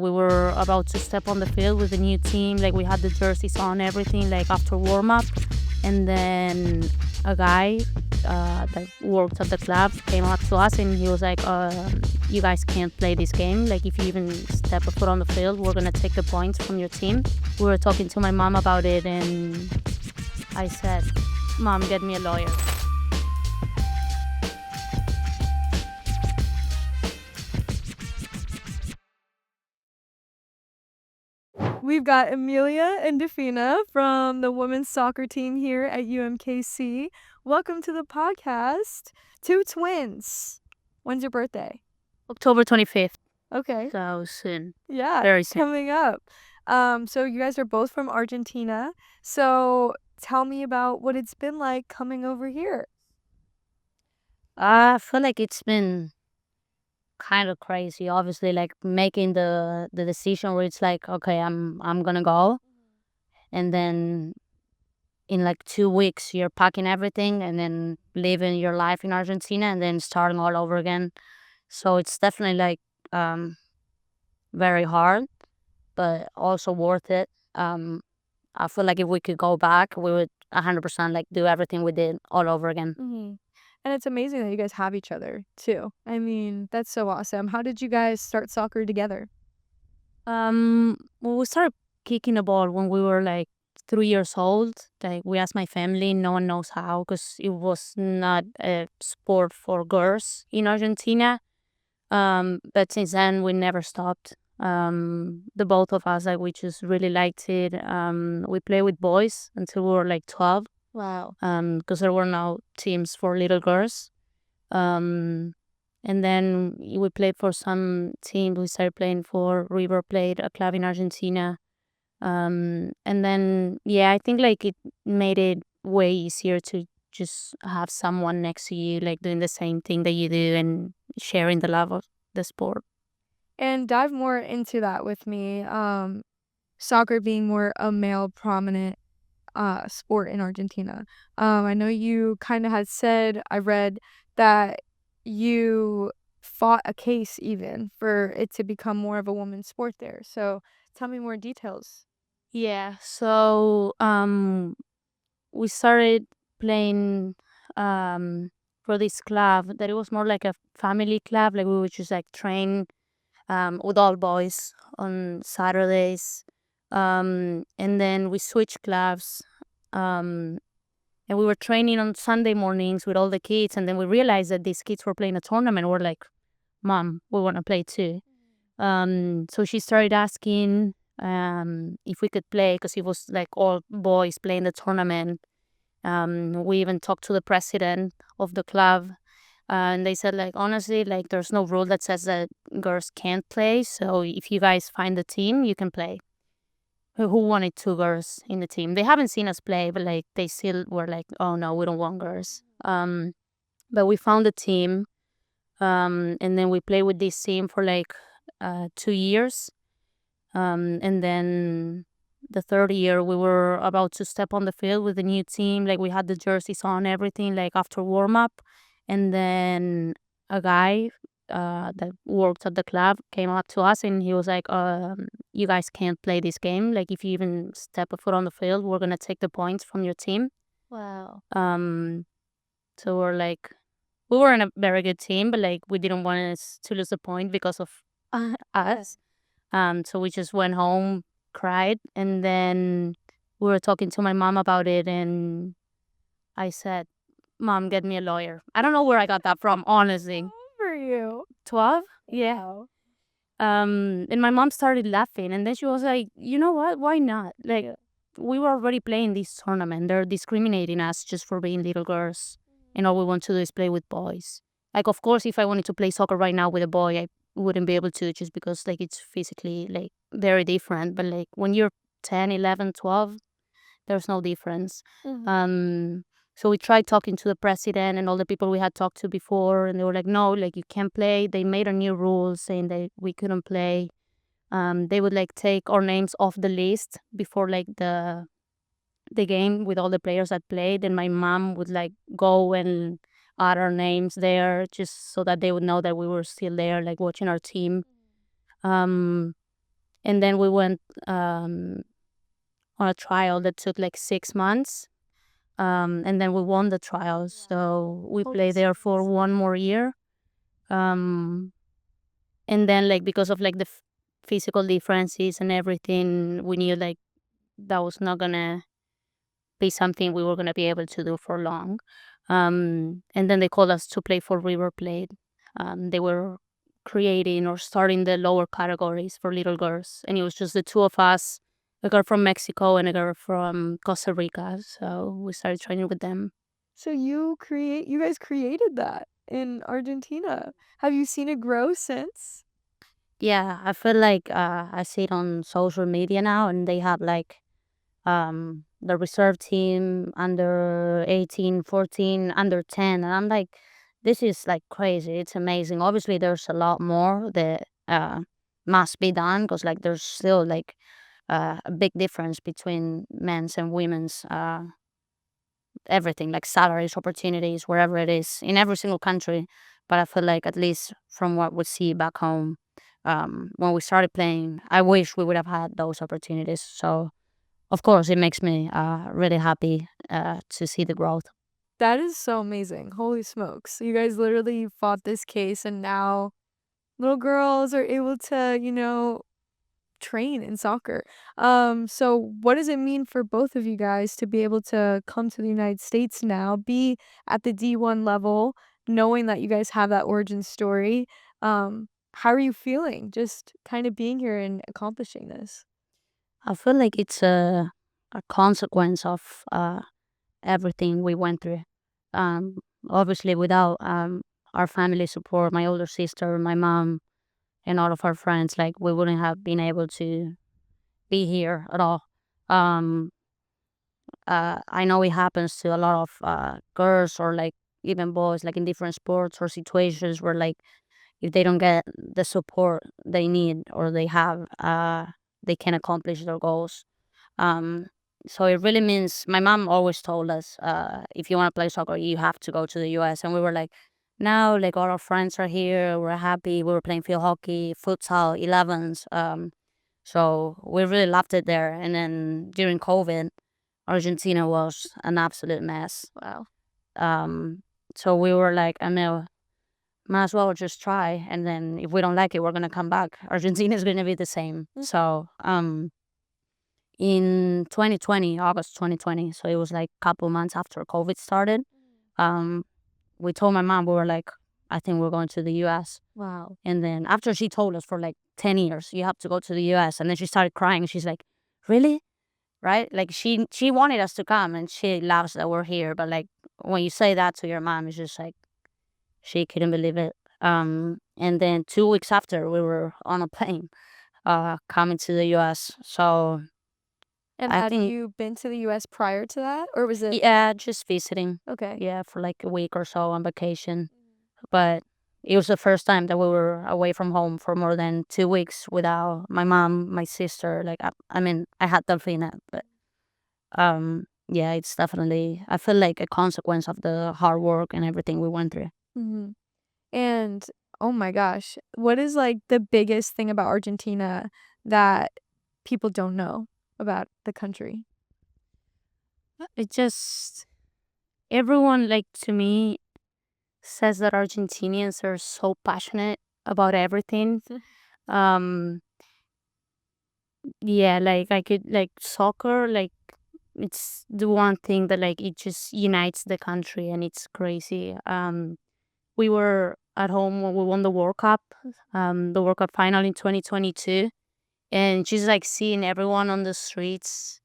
we were about to step on the field with the new team. Like, we had the jerseys on, everything, like, after warm-up. And then a guy that worked at the club came up to us, and he was like, you guys can't play this game. Like, if you even step a foot on the field, we're going to take the points from your team. We were talking to my mom about it, and I said, Mom, get me a lawyer. We've got Emilia and Delfina from the women's soccer team here at UMKC. Welcome to the podcast. Two twins. When's your birthday? October 25th. Okay. So soon. Yeah, Very soon. coming up. So you guys are both from Argentina. So tell me about what it's been like coming over here. I feel like it's been kind of crazy, obviously, like making the decision where it's like, okay, I'm gonna go, and then in like 2 weeks you're packing everything and then living your life in Argentina and then starting all over again. So it's definitely like very hard, but also worth it. I feel like if we could go back, we would 100% like do everything we did all over again. And it's amazing that you guys have each other too. I mean, that's so awesome. How did you guys start soccer together? Well, we started kicking the ball when we were like 3 years old. Like, we asked my family, no one knows how, because it was not a sport for girls in Argentina. But since then, we never stopped. The both of us, like, we just really liked it. We played with boys until we were like 12. Wow. Because there were no teams for little girls. And then we played for some teams. We started playing for River Plate, a club in Argentina. And then, yeah, I think like it made it way easier to just have someone next to you, like doing the same thing that you do and sharing the love of the sport. And dive more into that with me. Soccer being more a male prominent sport in Argentina. I know you kind of had said, I read that you fought a case even for it to become more of a women's sport there. So tell me more details. Yeah, so we started playing for this club that it was more like a family club. Like, we would just like train with all boys on Saturdays. And then we switched clubs. And we were training on Sunday mornings with all the kids. And then we realized that these kids were playing a tournament. We're like, Mom, we want to play too. So she started asking if we could play, because it was like all boys playing the tournament. We even talked to the president of the club, and they said, like, honestly, like, there's no rule that says that girls can't play. So if you guys find a team, you can play. Who wanted 2 girls in the team? They haven't seen us play, but like they still were like, oh no, we don't want girls. But we found a team, and then we played with this team for like 2 years. And then the third year, we were about to step on the field with the new team. Like, we had the jerseys on, everything, like after warm-up. And then a guy that worked at the club came up to us, and he was like, you guys can't play this game. Like, if you even step a foot on the field, we're going to take the points from your team. Wow. So we're like, we were in a very good team, but like we didn't want us to lose a point because of us. So we just went home, cried, and then we were talking to my mom about it, and I said, Mom, get me a lawyer. I don't know where I got that from, honestly. How old were you? 12? Yeah. Wow. And my mom started laughing, and then she was like, you know what? Why not? Like, we were already playing this tournament. They're discriminating us just for being little girls, and all we want to do is play with boys. Like, of course, if I wanted to play soccer right now with a boy, I wouldn't be able to, just because like it's physically like very different. But like when you're 10, 11, 12, there's no difference. So we tried talking to the president and all the people we had talked to before, and they were like, no, like, you can't play. They made a new rule saying that we couldn't play. They would like take our names off the list before like the game with all the players that played, and my mom would like go and add our names there just so that they would know that we were still there, like watching our team. and then we went on a trial that took like 6 months. And then we won the trial, so we Oh, played that's there for amazing. one more year. Um, and then like because of like the physical differences and everything, we knew like that was not gonna be something we were gonna be able to do for long. And then they called us to play for River Plate. They were creating or starting the lower categories for little girls, and it was just the two of us, a girl from Mexico and a girl from Costa Rica. So we started training with them. So you guys created that in Argentina. Have you seen it grow since? Yeah, I feel like I see it on social media now, and they have like the reserve team under 18, 14, under 10, and I'm like, this is like crazy. It's amazing. Obviously, there's a lot more that must be done because like there's still like a big difference between men's and women's everything, like salaries, opportunities, wherever it is in every single country. But I feel like at least from what we see back home, when we started playing, I wish we would have had those opportunities. So of course, it makes me really happy to see the growth. That is so amazing. Holy smokes. You guys literally fought this case and now little girls are able to, train in soccer. So what does it mean for both of you guys to be able to come to the United States now, be at the D1 level, knowing that you guys have that origin story? How are you feeling just kind of being here and accomplishing this? I feel like it's a consequence of everything we went through. Um, Obviously, without our family support, my older sister, my mom, and all of our friends, like we wouldn't have been able to be here at all. Um, I know it happens to a lot of girls or like even boys, like in different sports or situations where like if they don't get the support they need or they have, they can accomplish their goals. Um, so it really means my mom always told us, if you want to play soccer, you have to go to the US. And we were like, now, like all our friends are here, we're happy. We were playing field hockey, futsal, 11s. So we really loved it there. And then during COVID, Argentina was an absolute mess. Wow. Um, so we were like, I know, might as well just try. And then if we don't like it, we're gonna come back. Argentina is gonna be the same. So in 2020, August 2020, so it was like a couple months after COVID started, um, we told my mom, we were like, I think we're going to the US. Wow. And then after she told us for like 10 years, you have to go to the US. And then she started crying. She's like, really? Right? Like she wanted us to come and she loves that we're here. But like when you say that to your mom, it's just like, she couldn't believe it. And then 2 weeks after, we were on a plane coming to the US. So And I had think, you been to the US prior to that, or was it yeah, just visiting. okay? Yeah, for like a week or so on vacation. But it was the first time that we were away from home for more than 2 weeks without my mom, my sister. Like, I mean, I had Delfina, but yeah, it's definitely, I feel like a consequence of the hard work and everything we went through. Mhm. And oh my gosh, what is like the biggest thing about Argentina that people don't know about the country? It just, everyone, like, to me, says that Argentinians are so passionate about everything. Um, yeah, like, I could, like, soccer, like, it's the one thing that, like, it just unites the country and it's crazy. We were at home when we won the World Cup final in 2022, and just like seeing everyone on the streets,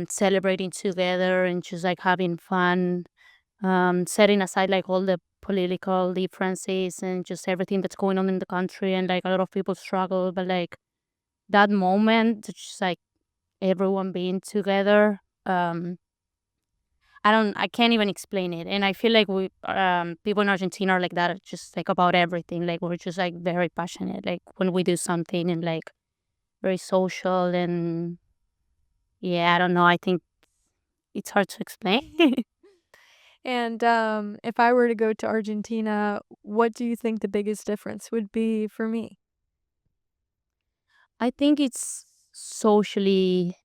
celebrating together and just like having fun, setting aside like all the political differences and just everything that's going on in the country, and like a lot of people struggle, but like that moment, just like everyone being together. I can't even explain it. And I feel like we people in Argentina are like that, just like about everything. Like we're just like very passionate. Like when we do something and like very social, and yeah, I don't know. I think it's hard to explain. And if I were to go to Argentina, what do you think the biggest difference would be for me? I think it's socially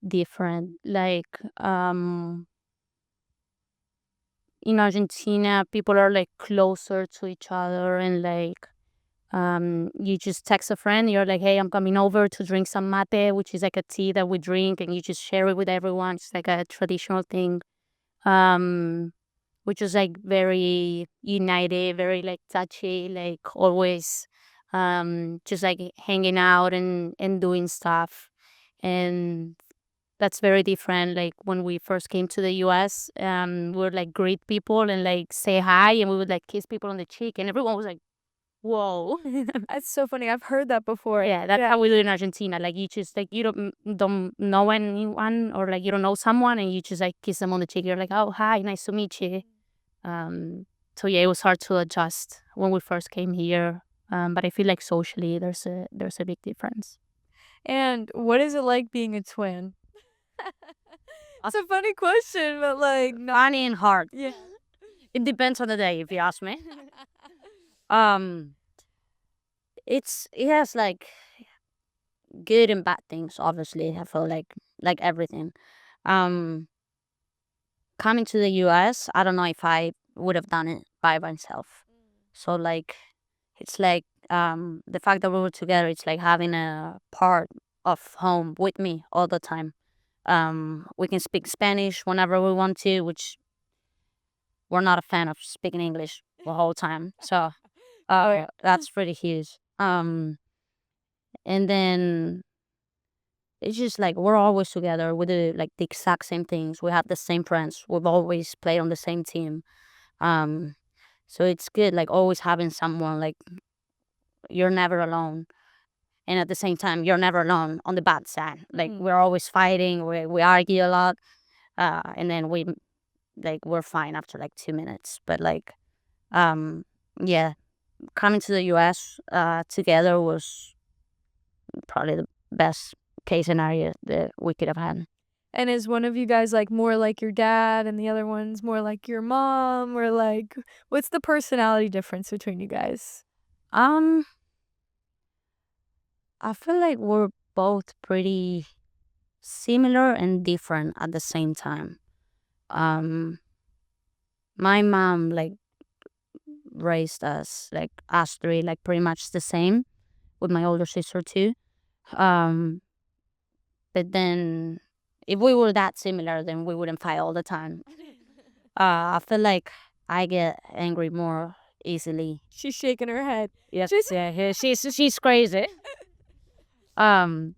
different. Like in Argentina, people are like closer to each other, and like you just text a friend, you're like, hey, I'm coming over to drink some mate, which is like a tea that we drink, and you just share it with everyone. It's like a traditional thing. Um which is like very united, very like touchy, like always just like hanging out and doing stuff. And that's very different. Like when we first came to the US, we would like greet people and like say hi, and we would like kiss people on the cheek, and everyone was like, whoa. That's so funny. I've heard that before. Yeah, that's how we do in Argentina. Like you just like you don't know anyone, or like you don't know someone, and you just like kiss them on the cheek. You're like, oh hi, nice to meet you. So yeah, it was hard to adjust when we first came here. But I feel like socially there's a big difference. And what is it like being a twin? It's a funny question, but like not. Funny and hard. Yeah. It depends on the day, if you ask me. Um, it has like good and bad things. Obviously, I feel like everything. Um, Coming to the U.S., I don't know if I would have done it by myself. So like, it's like the fact that we were together. It's like having a part of home with me all the time. We can speak Spanish whenever we want to, which we're not a fan of speaking English the whole time. So that's pretty huge. And then it's just like we're always together. We do like the exact same things. We have the same friends. We've always played on the same team. Um, so it's good, like always having someone. Like you're never alone, and at the same time, you're never alone on the bad side. Like we're always fighting. We argue a lot, and then we're fine after like 2 minutes. But like yeah, coming to the U.S. Together was probably the best case scenario that we could have had. And is one of you guys like more like your dad and the other one's more like your mom, or like what's the personality difference between you guys? Um, I feel like we're both pretty similar and different at the same time. Um, my mom like raised us three like pretty much the same, with my older sister too. Um, but then if we were that similar, then we wouldn't fight all the time. I feel like I get angry more easily. She's shaking her head. Yes, She's yeah, she's crazy. Um,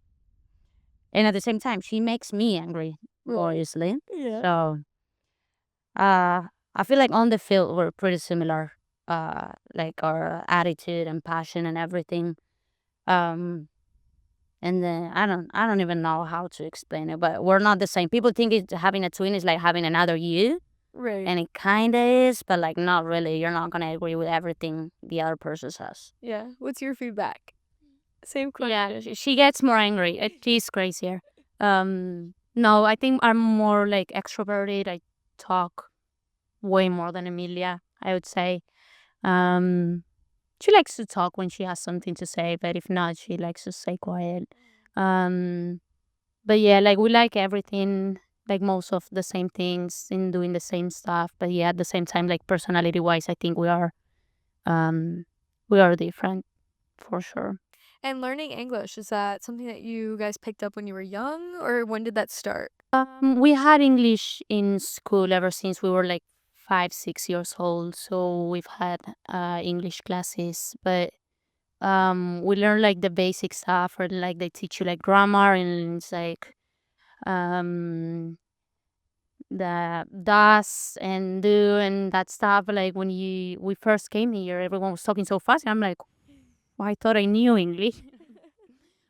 and at the same time, she makes me angry more easily. yeah. So, I feel like on the field we're pretty similar. Like our attitude and passion and everything. Um, and then I don't even know how to explain it, but we're not the same. People think having a twin is like having another you, Right. and it kind of is, but like not really. You're not gonna agree with everything the other person says. Yeah. What's your feedback? Same question. Yeah, she gets more angry. She's crazier. No, I think I'm more like extroverted. I talk way more than Emilia, I would say. Um, she likes to talk when she has something to say, but if not, she likes to stay quiet. Um, but yeah, like we like everything, like most of the same things and doing the same stuff. But yeah, at the same time, like personality wise, I think um, we are different for sure. And learning English, is that something that you guys picked up when you were young, or when did that start? We had English in school ever since we were like 5, 6 years old. So we've had English classes, but we learn like the basic stuff, or like they teach you like grammar, and it's like um the does and do and that stuff. Like when we first came here, everyone was talking so fast, and I'm like, well, I thought I knew English.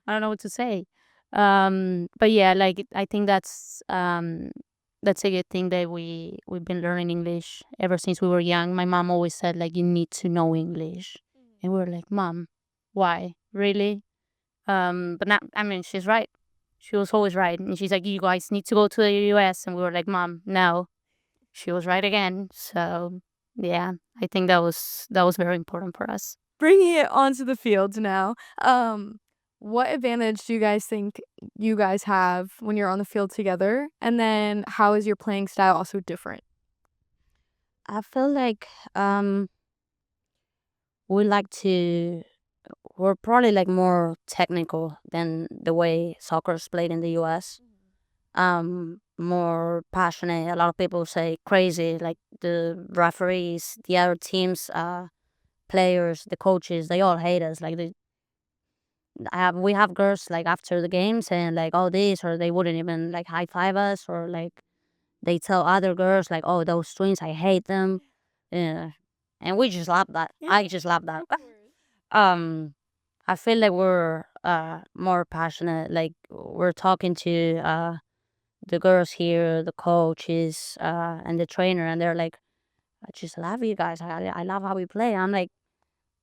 I don't know what to say. But yeah, like I think that's a good thing that we've been learning English ever since we were young. My mom always said like you need to know English, and we were like, Mom, why really? But now, I mean, she's right. She was always right, and she's like, you guys need to go to the US, and we were like, Mom, no. She was right again. So yeah, I think that was very important for us. bringing it onto the field now. What advantage do you guys think you guys have when you're on the field together? And then how is your playing style also different? I feel like we like to we're probably like more technical than the way soccer is played in the US. More passionate. A lot of people say crazy, like the referees, the other teams, players, the coaches, they all hate us. Like we have girls like after the game saying like, "Oh, this," or they wouldn't even like high five us, or like they tell other girls like, "Oh, those twins, I hate them." Yeah, and we just love that. I just love that. um, I feel like we're more passionate. Like we're talking to the girls here, the coaches, and the trainer, and they're like, "I just love you guys. I love how we play." I'm like,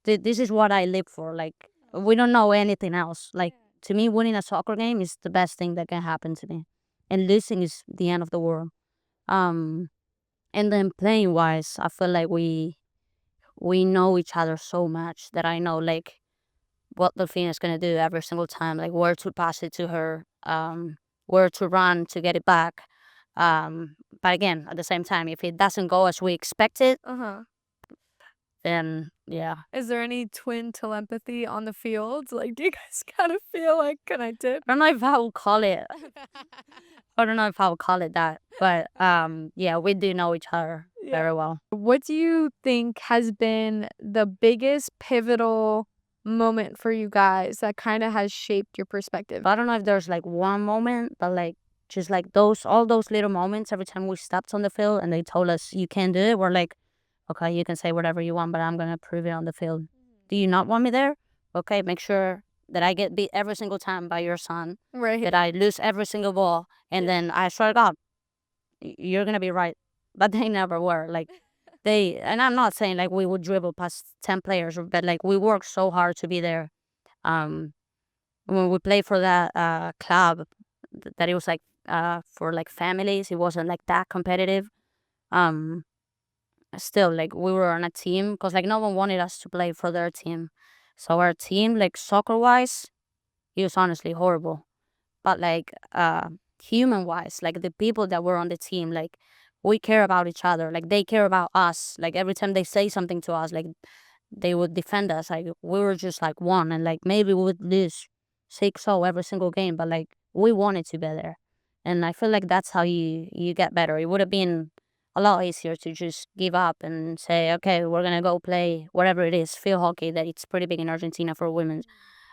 this is what I live for. Like we don't know anything else. Like to me, winning a soccer game is the best thing that can happen to me, and losing is the end of the world. Um, and then playing wise, I feel like we know each other so much that I know like what Delfina is gonna do every single time, like where to pass it to her, where to run to get it back. But again, at the same time, if it doesn't go as we expected, Uh-huh. then yeah. Is there any twin telepathy on the field? Like, do you guys kind of feel like connected? I don't know if I will call it. I don't know if I will call it that, but yeah, we do know each other very well. What do you think has been the biggest pivotal moment for you guys that kind of has shaped your perspective? I don't know if there's like one moment, but like just like those all those little moments every time we stepped on the field and they told us you can't do it, we're like, okay, you can say whatever you want, but I'm gonna prove it on the field. Do you not want me there? Okay, make sure that I get beat every single time by your son, Right. that I lose every single ball, and then I swear to God, you're gonna be right. But they never were. Like they, and I'm not saying like we would dribble past 10 players, but like we worked so hard to be there. Um, when we played for that club, that it was like for like families, it wasn't like that competitive. Um, still like we were on a team because like no one wanted us to play for their team, so our team like soccer wise, it was honestly horrible. But like human wise, like the people that were on the team, like we care about each other, like they care about us. Like every time they say something to us, like they would defend us. Like we were just like one, and like maybe we would lose 6-0 every single game, but like we wanted to be there. And I feel like that's how you get better. It would have been a lot easier to just give up and say, okay, we're gonna go play whatever it is, field hockey, that it's pretty big in Argentina for women.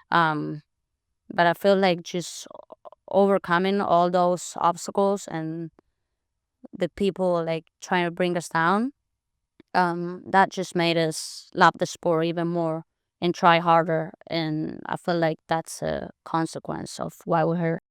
um but I feel like just overcoming all those obstacles and the people like trying to bring us down, that just made us love the sport even more and try harder. And I feel like that's a consequence of why we're here.